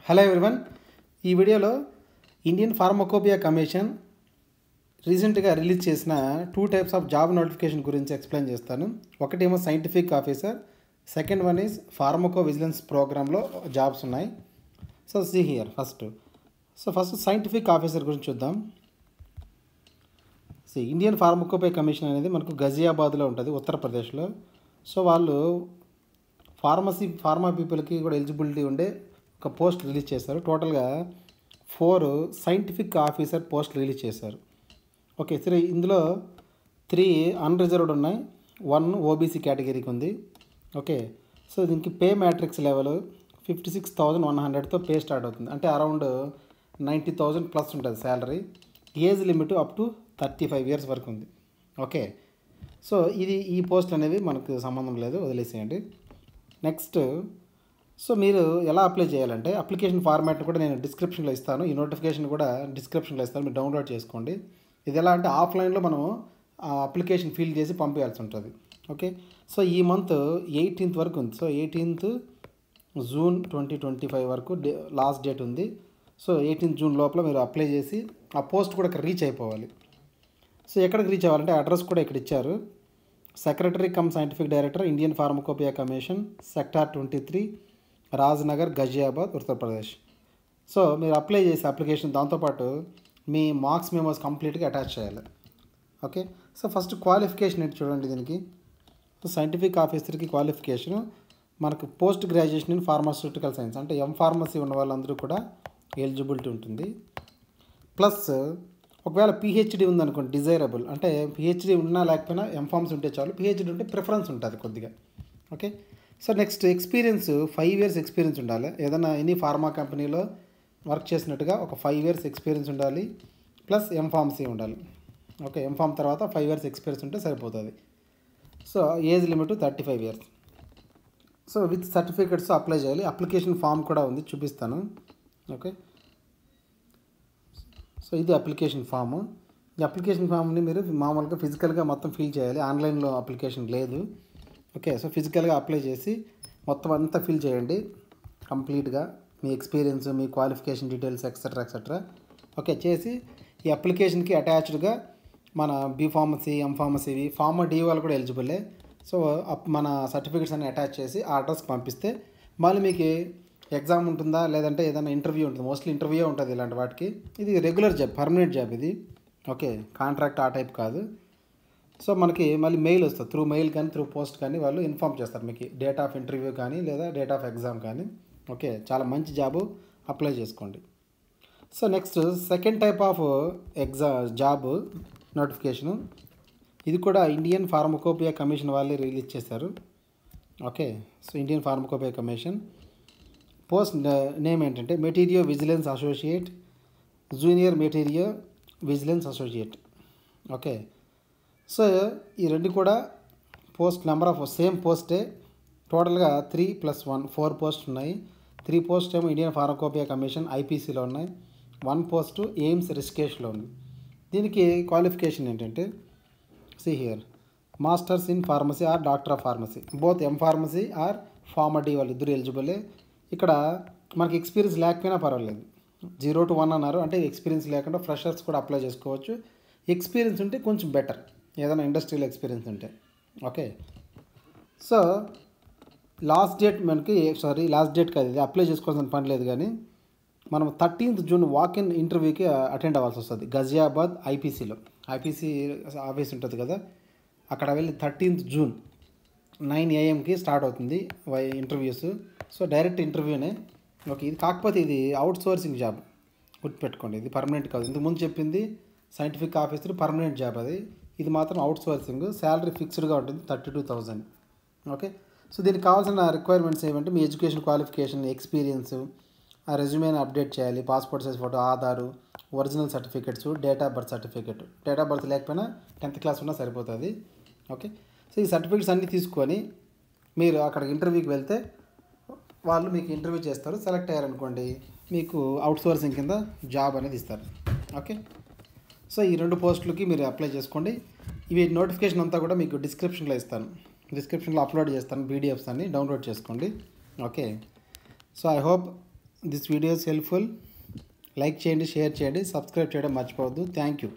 Hello everyone. ఈ వీడియోలో Indian pharmacopoeia commission రీసెంట్గా రిలీజ్ చేసిన 2 టైప్స్ ఆఫ్ జాబ్ నోటిఫికేషన్ గురించి ఎక్స్ప్లెయిన్ చేస్తాను. ఒకటేమో scientific officer, second one is pharmacovigilance ప్రోగ్రాంలో జాబ్స్ ఉన్నాయి. So see here first scientific officer గురించి చూద్దాం. ఇండియన్ ఫార్మకోపియా కమిషన్ అనేది మనకు గజియాబాద్లో ఉంటుంది, ఉత్తరప్రదేశ్లో. సో వాళ్ళు ఫార్మా పీపుల్కి కూడా ఎలిజిబిలిటీ ఉండే ఒక పోస్ట్ రిలీజ్ చేశారు. టోటల్గా 4 సైంటిఫిక్ ఆఫీసర్ పోస్ట్ రిలీజ్ చేశారు. ఓకే, సరే, ఇందులో 3 అన్రిజర్వ్డ్ ఉన్నాయి, 1 ఓబీసీ కేటగిరీకి ఉంది. ఓకే, సో దీనికి పే మ్యాట్రిక్స్ లెవెల్ 56,100తో పే స్టార్ట్ అవుతుంది. అంటే అరౌండ్ 90,000 ప్లస్ ఉంటుంది salary. Age limit up to 35 years వరకు ఉంది. ఓకే, సో ఈ పోస్ట్ అనేవి మనకు సంబంధం లేదు, వదిలేసేయండి. నెక్స్ట్, సో మీరు ఎలా అప్లై చేయాలంటే అప్లికేషన్ ఫార్మాట్ కూడా నేను డిస్క్రిప్షన్లో ఇస్తాను. ఈ నోటిఫికేషన్ కూడా డిస్క్రిప్షన్లో ఇస్తాను, మీరు డౌన్లోడ్ చేసుకోండి. ఇది ఎలా అంటే ఆఫ్లైన్లో మనం అప్లికేషన్ ఫిల్ చేసి పంపించాల్సి ఉంటుంది. ఓకే, సో ఈ మంత్ 18th వరకు ఉంది. సో 18th జూన్ 2025 వరకు లాస్ట్ డేట్ ఉంది. సో 18th జూన్ లోపల మీరు అప్లై చేసి ఆ పోస్ట్ కూడా ఇక్కడ రీచ్ అయిపోవాలి. సో ఎక్కడికి రీచ్ అవ్వాలంటే అడ్రస్ కూడా ఇక్కడ ఇచ్చారు. Secretary come scientific director, Indian pharmacopoeia commission, sector 23, Rajnagar, Ghaziabad, Uttar Pradesh. So మీరు అప్లై చేసే అప్లికేషన్ దాంతోపాటు మీ మార్క్స్ మెమోస్ కంప్లీట్గా అటాచ్ చేయాలి. ఓకే, సో ఫస్ట్ క్వాలిఫికేషన్ ఏంటి చూడండి. దీనికి సైంటిఫిక్ ఆఫీసర్కి క్వాలిఫికేషను మనకు post graduation in pharmaceutical science, అంటే ఫార్మసీ ఉన్న వాళ్ళందరూ కూడా ఎలిజిబిలిటీ ఉంటుంది. ప్లస్ ఒకవేళ పిహెచ్డి ఉందనుకోండి, డిజైరబుల్, అంటే పిహెచ్డి ఉన్నా లేకపోయినా ఫార్మసీ ఉంటే చాలు. పిహెచ్డి ఉంటే ప్రిఫరెన్స్ ఉంటుంది కొద్దిగా. Okay, so next experience 5 years experience ఉండాలి. ఏదైనా ఎనీ ఫార్మా కంపెనీలో వర్క్ చేసినట్టుగా ఒక 5 years ఎక్స్పీరియన్స్ ఉండాలి. ప్లస్ ఫార్మసీ ఉండాలి. ఓకే, ఫార్మ్ తర్వాత 5 years ఎక్స్పీరియన్స్ ఉంటే సరిపోతుంది. So age limit 35 years. So with certificates apply చేయాలి. అప్లికేషన్ ఫామ్ కూడా ఉంది, చూపిస్తాను. ఓకే, సో ఇది అప్లికేషన్ ఫాము. ఈ అప్లికేషన్ ఫామ్ని మీరు మామూలుగా ఫిజికల్గా మొత్తం ఫిల్ చేయాలి, ఆన్లైన్లో అప్లికేషన్ లేదు. ఓకే, సో ఫిజికల్గా అప్లై చేసి మొత్తం అంతా ఫిల్ చేయండి కంప్లీట్గా, మీ ఎక్స్పీరియన్స్, మీ క్వాలిఫికేషన్ డీటెయిల్స్ ఎక్సెట్రా. ఓకే, చేసి ఈ అప్లికేషన్కి అటాచ్డ్గా మన బీఫార్మసీ, ఎంఫార్మసీ, ఫార్మా డి వాళ్ళు కూడా ఎలిజిబులే. సో మన సర్టిఫికేట్స్ అన్ని అటాచ్ చేసి ఆ అడ్రస్కి పంపిస్తే మళ్ళీ మీకు ఎగ్జామ్ ఉంటుందా లేదంటే ఏదైనా ఇంటర్వ్యూ ఉంటుంది. మోస్ట్లీ ఇంటర్వ్యూ ఉంటుంది ఇలాంటి వాటికి. ఇది రెగ్యులర్ జాబ్, పర్మనెంట్ జాబ్ ఇది. ఓకే, కాంట్రాక్ట్ ఆ టైప్ కాదు. సో మనకి మళ్ళీ మెయిల్ వస్తుంది, త్రూ మెయిల్ కానీ త్రూ పోస్ట్ కానీ వాళ్ళు ఇన్ఫామ్ చేస్తారు మీకు, డేట్ ఆఫ్ ఇంటర్వ్యూ కానీ లేదా డేట్ ఆఫ్ ఎగ్జామ్ కానీ. ఓకే, చాలా మంచి జాబు, అప్లై చేసుకోండి. So next second type of job notification, ఇది కూడా ఇండియన్ ఫార్మకోపియా కమిషన్ వాళ్ళే రిలీజ్ చేశారు. Okay, so Indian pharmacopoeia commission post name ఏంటంటే material vigilance associate, junior material vigilance associate. Okay, so ఈ రెండు కూడా పోస్ట్ నెంబర్ ఆఫ్ సేమ్ పోస్టే. టోటల్గా 3+1 4 పోస్ట్ ఉన్నాయి. 3 పోస్ట్ ఏమో ఇండియన్ ఫార్మకోపియా కమిషన్ ఐపీసీలో ఉన్నాయి, 1 పోస్ట్ ఎయిమ్స్ రిషికేష్లో ఉంది. దీనికి క్వాలిఫికేషన్ ఏంటంటే see here, masters in pharmacy or doctor of pharmacy, both pharmacy or pharma D వాళ్ళు ఇద్దరు ఎలిజిబులే. ఇక్కడ మనకి ఎక్స్పీరియన్స్ లేకపోయినా పర్వాలేదు, 0 to 1 అన్నారు, అంటే ఎక్స్పీరియన్స్ లేకుండా ఫ్రెషర్స్ కూడా అప్లై చేసుకోవచ్చు. ఎక్స్పీరియన్స్ ఉంటే కొంచెం బెటర్, ఏదైనా ఇండస్ట్రియల్ ఎక్స్పీరియన్స్ ఉంటే. Okay, so last date last date కాదు ఇది, అప్లై చేసుకోవాల్సిన పని లేదు. కానీ మనం 13th జూన్ వాక్-ఇన్ ఇంటర్వ్యూకి అటెండ్ అవ్వాల్సి వస్తుంది గజియాబాద్ ఐపీసీలో. ఐపీసీ ఆఫీస్ ఉంటుంది కదా, అక్కడ వెళ్ళి 13th జూన్ 9 AM స్టార్ట్ అవుతుంది ఇంటర్వ్యూస్. సో డైరెక్ట్ ఇంటర్వ్యూనే. ఓకే, ఇది కాకపోతే ఇది అవుట్ సోర్సింగ్ జాబ్, గుర్తుపెట్టుకోండి. ఇది పర్మనెంట్ కాదు. ఇంతకుముందు చెప్పింది సైంటిఫిక్ ఆఫీసర్ పర్మనెంట్ జాబ్, ఇది మాత్రం అవుట్ సోర్సింగ్. శాలరీ ఫిక్స్డ్గా ఉంటుంది 32,000. ఓకే, సో దీనికి కావాల్సిన రిక్వైర్మెంట్స్ ఏమంటే మీ ఎడ్యుకేషన్ క్వాలిఫికేషన్, ఎక్స్పీరియన్స్, ఆ రెజ్యూమేని అప్డేట్ చేయాలి, passport size photo, Aadhaar, original certificates, date of birth certificate. Date of birth లేకపోయినా 10th క్లాస్ ఉన్నా సరిపోతుంది. ఓకే, సో ఈ సర్టిఫికెట్స్ అన్నీ తీసుకొని మీరు అక్కడికి ఇంటర్వ్యూకి వెళ్తే వాళ్ళు మీకు ఇంటర్వ్యూ చేస్తారు. సెలెక్ట్ అయ్యారనుకోండి, మీకు అవుట్ సోర్సింగ్ కింద జాబ్ అనేది ఇస్తారు. ఓకే, సో ఈ 2 పోస్టులకి మీరు అప్లై చేసుకోండి. ఇవి నోటిఫికేషన్ అంతా కూడా మీకు డిస్క్రిప్షన్లో ఇస్తాను, డిస్క్రిప్షన్లో అప్లోడ్ చేస్తాను, పీడిఎఫ్స్ అన్ని డౌన్లోడ్ చేసుకోండి. Okay, so I hope this videos helpful. Like చేయండి, షేర్ చేయండి, సబ్స్క్రైబ్ చేయడం మర్చిపోవద్దు. Thank you.